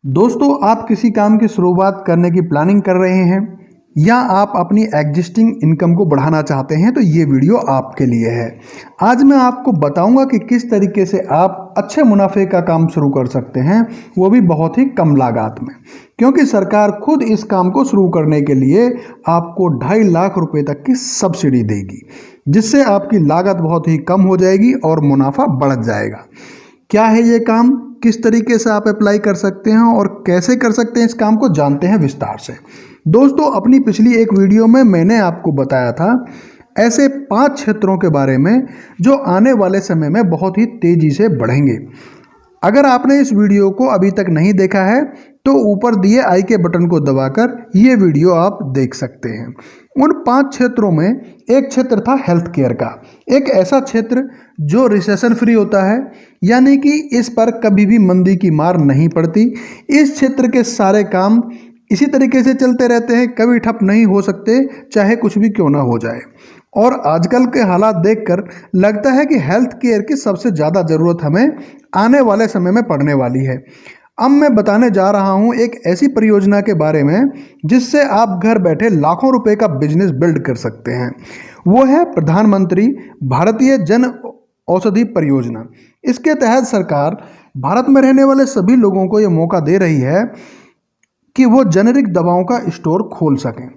दोस्तों, आप किसी काम की शुरुआत करने की प्लानिंग कर रहे हैं या आप अपनी एग्जिस्टिंग इनकम को बढ़ाना चाहते हैं तो ये वीडियो आपके लिए है। आज मैं आपको बताऊंगा कि किस तरीके से आप अच्छे मुनाफे का काम शुरू कर सकते हैं, वो भी बहुत ही कम लागत में। क्योंकि सरकार खुद इस काम को शुरू करने के लिए आपको 2.5 लाख रुपए तक की सब्सिडी देगी, जिससे आपकी लागत बहुत ही कम हो जाएगी और मुनाफा बढ़ जाएगा। क्या है ये काम, किस तरीके से आप अप्लाई कर सकते हैं और कैसे कर सकते हैं, इस काम को जानते हैं विस्तार से। दोस्तों, अपनी पिछली एक वीडियो में मैंने आपको बताया था ऐसे 5 क्षेत्रों के बारे में जो आने वाले समय में बहुत ही तेजी से बढ़ेंगे। अगर आपने इस वीडियो को अभी तक नहीं देखा है तो ऊपर दिए आई के बटन को दबाकर ये वीडियो आप देख सकते हैं। उन 5 क्षेत्रों में एक क्षेत्र था हेल्थ केयर का, एक ऐसा क्षेत्र जो रिसेशन फ्री होता है, यानी कि इस पर कभी भी मंदी की मार नहीं पड़ती। इस क्षेत्र के सारे काम इसी तरीके से चलते रहते हैं, कभी ठप नहीं हो सकते, चाहे कुछ भी क्यों ना हो जाए। और आजकल के हालात देखकर लगता है कि हेल्थ केयर की सबसे ज़्यादा ज़रूरत हमें आने वाले समय में पड़ने वाली है। अब मैं बताने जा रहा हूं एक ऐसी परियोजना के बारे में जिससे आप घर बैठे लाखों रुपए का बिजनेस बिल्ड कर सकते हैं। वो है प्रधानमंत्री भारतीय जन औषधि परियोजना। इसके तहत सरकार भारत में रहने वाले सभी लोगों को ये मौका दे रही है कि वो जेनेरिक दवाओं का स्टोर खोल सकें।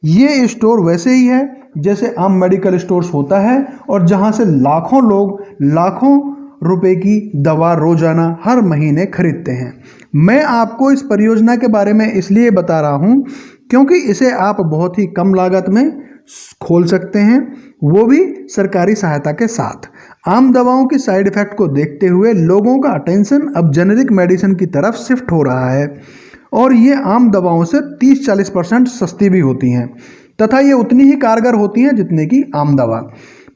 ये स्टोर वैसे ही है जैसे आम मेडिकल स्टोर्स होता है और जहां से लाखों लोग लाखों रुपए की दवा रोजाना हर महीने खरीदते हैं। मैं आपको इस परियोजना के बारे में इसलिए बता रहा हूं क्योंकि इसे आप बहुत ही कम लागत में खोल सकते हैं, वो भी सरकारी सहायता के साथ। आम दवाओं की साइड इफेक्ट को देखते हुए लोगों का अटेंशन अब जेनेरिक मेडिसिन की तरफ शिफ्ट हो रहा है और ये आम दवाओं से 30-40% सस्ती भी होती हैं तथा ये उतनी ही कारगर होती हैं जितने की आम दवा।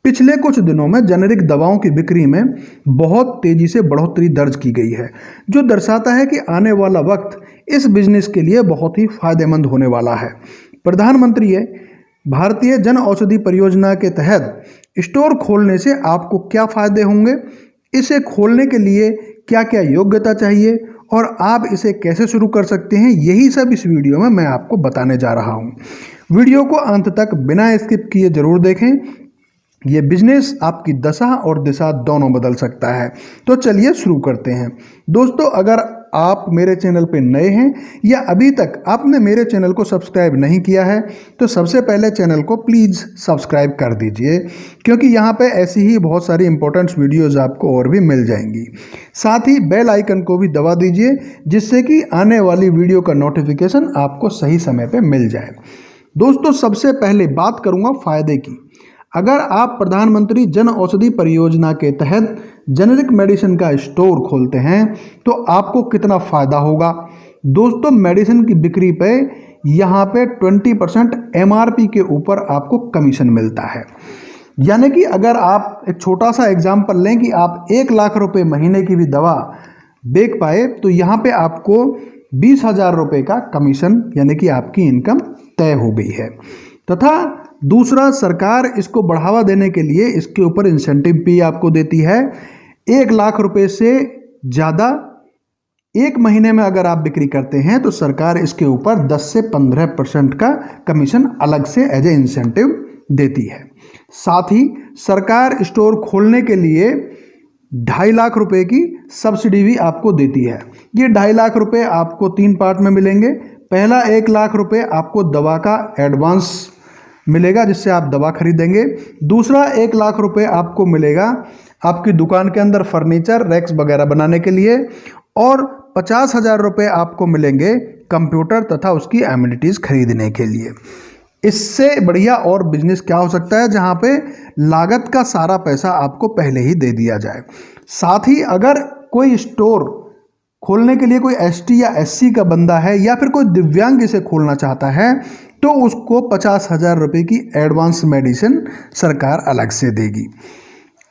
पिछले कुछ दिनों में जेनेरिक दवाओं की बिक्री में बहुत तेजी से बढ़ोतरी दर्ज की गई है, जो दर्शाता है कि आने वाला वक्त इस बिजनेस के लिए बहुत ही फायदेमंद होने वाला है। प्रधानमंत्री भारतीय जन औषधि परियोजना के तहत स्टोर खोलने से आपको क्या फायदे होंगे, इसे खोलने के लिए क्या क्या योग्यता चाहिए और आप इसे कैसे शुरू कर सकते हैं, यही सब इस वीडियो में मैं आपको बताने जा रहा हूं। वीडियो को अंत तक बिना स्किप किए जरूर देखें। ये बिजनेस आपकी दशा और दिशा दोनों बदल सकता है। तो चलिए शुरू करते हैं। दोस्तों, अगर आप मेरे चैनल पे नए हैं या अभी तक आपने मेरे चैनल को सब्सक्राइब नहीं किया है तो सबसे पहले चैनल को प्लीज़ सब्सक्राइब कर दीजिए, क्योंकि यहाँ पे ऐसी ही बहुत सारी इंपॉर्टेंट वीडियोस आपको और भी मिल जाएंगी। साथ ही बेल आइकन को भी दबा दीजिए जिससे कि आने वाली वीडियो का नोटिफिकेशन आपको सही समय पर मिल जाए। दोस्तों, सबसे पहले बात करूँगा फ़ायदे की। अगर आप प्रधानमंत्री जन औषधि परियोजना के तहत जेनेरिक मेडिसिन का स्टोर खोलते हैं तो आपको कितना फ़ायदा होगा। दोस्तों, मेडिसिन की बिक्री पे यहाँ पे 20% MRP के ऊपर आपको कमीशन मिलता है। यानी कि अगर आप एक छोटा सा एग्जाम्पल लें कि आप 1 लाख रुपए महीने की भी दवा बेच पाए तो यहाँ पे आपको 20,000 रुपये का कमीशन यानी कि आपकी इनकम तय हो गई है। तथा दूसरा, सरकार इसको बढ़ावा देने के लिए इसके ऊपर इंसेंटिव भी आपको देती है। 1 लाख रुपए से ज़्यादा एक महीने में अगर आप बिक्री करते हैं तो सरकार इसके ऊपर 10 से 15% का कमीशन अलग से एज ए इंसेंटिव देती है। साथ ही सरकार स्टोर खोलने के लिए 2.5 लाख रुपए की सब्सिडी भी आपको देती है। ये 2.5 लाख रुपए आपको 3 पार्ट में मिलेंगे। पहला 1 लाख रुपए आपको दवा का एडवांस मिलेगा जिससे आप दवा खरीदेंगे। दूसरा 1 लाख रुपए आपको मिलेगा आपकी दुकान के अंदर फर्नीचर रैक्स वगैरह बनाने के लिए और 50,000 रुपये आपको मिलेंगे कंप्यूटर तथा उसकी एमिनिटीज़ खरीदने के लिए। इससे बढ़िया और बिजनेस क्या हो सकता है जहां पे लागत का सारा पैसा आपको पहले ही दे दिया जाए। साथ ही अगर कोई स्टोर खोलने के लिए कोई ST या SC का बंदा है या फिर कोई दिव्यांग इसे खोलना चाहता है तो उसको 50,000 रुपये की एडवांस मेडिसिन सरकार अलग से देगी।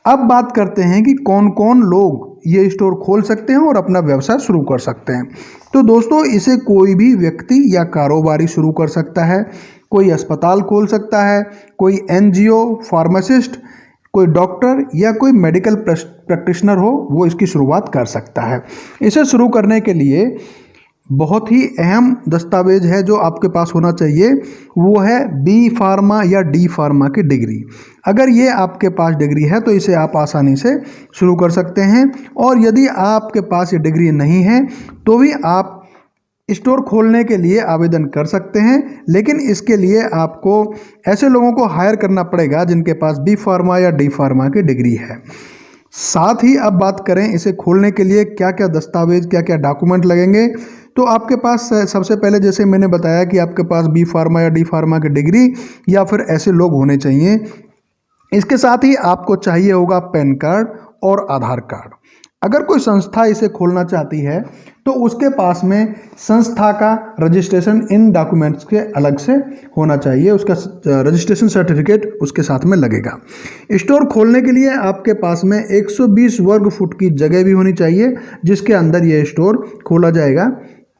अब बात करते हैं कि कौन कौन लोग ये स्टोर खोल सकते हैं और अपना व्यवसाय शुरू कर सकते हैं। तो दोस्तों, इसे कोई भी व्यक्ति या कारोबारी शुरू कर सकता है। कोई अस्पताल खोल सकता है, कोई NGO, फार्मासिस्ट, कोई डॉक्टर या कोई मेडिकल प्रैक्टिशनर हो वो इसकी शुरुआत कर सकता है। इसे शुरू करने के लिए बहुत ही अहम दस्तावेज है जो आपके पास होना चाहिए, वो है बी फार्मा या डी फार्मा की डिग्री। अगर ये आपके पास डिग्री है तो इसे आप आसानी से शुरू कर सकते हैं, और यदि आपके पास ये डिग्री नहीं है तो भी आप स्टोर खोलने के लिए आवेदन कर सकते हैं, लेकिन इसके लिए आपको ऐसे लोगों को हायर करना पड़ेगा जिनके पास बी फार्मा या डी फार्मा की डिग्री है। साथ ही अब बात करें इसे खोलने के लिए क्या क्या दस्तावेज, क्या क्या डॉक्यूमेंट लगेंगे, तो आपके पास सबसे पहले जैसे मैंने बताया कि आपके पास बी फार्मा या डी फार्मा की डिग्री या फिर ऐसे लोग होने चाहिए। इसके साथ ही आपको चाहिए होगा पैन कार्ड और आधार कार्ड। अगर कोई संस्था इसे खोलना चाहती है तो उसके पास में संस्था का रजिस्ट्रेशन इन डॉक्यूमेंट्स के अलग से होना चाहिए, उसका रजिस्ट्रेशन सर्टिफिकेट उसके साथ में लगेगा। स्टोर खोलने के लिए आपके पास में 120 वर्ग फुट की जगह भी होनी चाहिए जिसके अंदर यह स्टोर खोला जाएगा,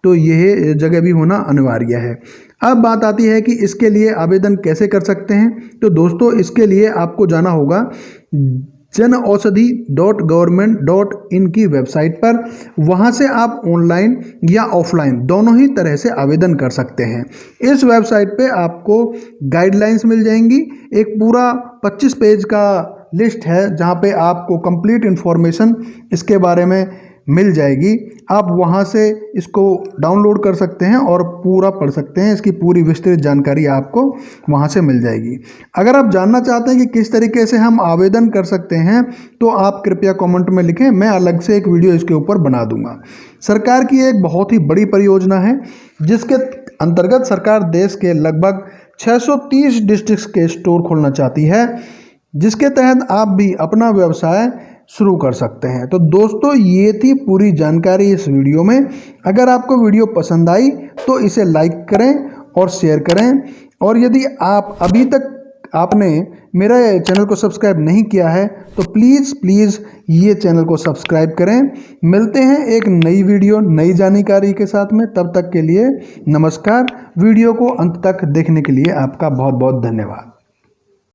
तो यह जगह भी होना अनिवार्य है। अब बात आती है कि इसके लिए आवेदन कैसे कर सकते हैं। तो दोस्तों, इसके लिए आपको जाना होगा जनऔषधि.government.in की वेबसाइट पर। वहां से आप ऑनलाइन या ऑफलाइन दोनों ही तरह से आवेदन कर सकते हैं। इस वेबसाइट पे आपको गाइडलाइंस मिल जाएंगी, एक पूरा 25 पेज का लिस्ट है जहां पे आपको कंप्लीट इन्फॉर्मेशन इसके बारे में मिल जाएगी। आप वहां से इसको डाउनलोड कर सकते हैं और पूरा पढ़ सकते हैं, इसकी पूरी विस्तृत जानकारी आपको वहां से मिल जाएगी। अगर आप जानना चाहते हैं कि किस तरीके से हम आवेदन कर सकते हैं तो आप कृपया कमेंट में लिखें, मैं अलग से एक वीडियो इसके ऊपर बना दूंगा। सरकार की एक बहुत ही बड़ी परियोजना है जिसके अंतर्गत सरकार देश के लगभग 630 डिस्ट्रिक्ट्स के स्टोर खोलना चाहती है, जिसके तहत आप भी अपना व्यवसाय शुरू कर सकते हैं। तो दोस्तों, ये थी पूरी जानकारी इस वीडियो में। अगर आपको वीडियो पसंद आई तो इसे लाइक करें और शेयर करें, और यदि आप अभी तक आपने मेरा चैनल को सब्सक्राइब नहीं किया है तो प्लीज़ ये चैनल को सब्सक्राइब करें। मिलते हैं एक नई वीडियो, नई जानकारी के साथ में। तब तक के लिए नमस्कार। वीडियो को अंत तक देखने के लिए आपका बहुत बहुत धन्यवाद।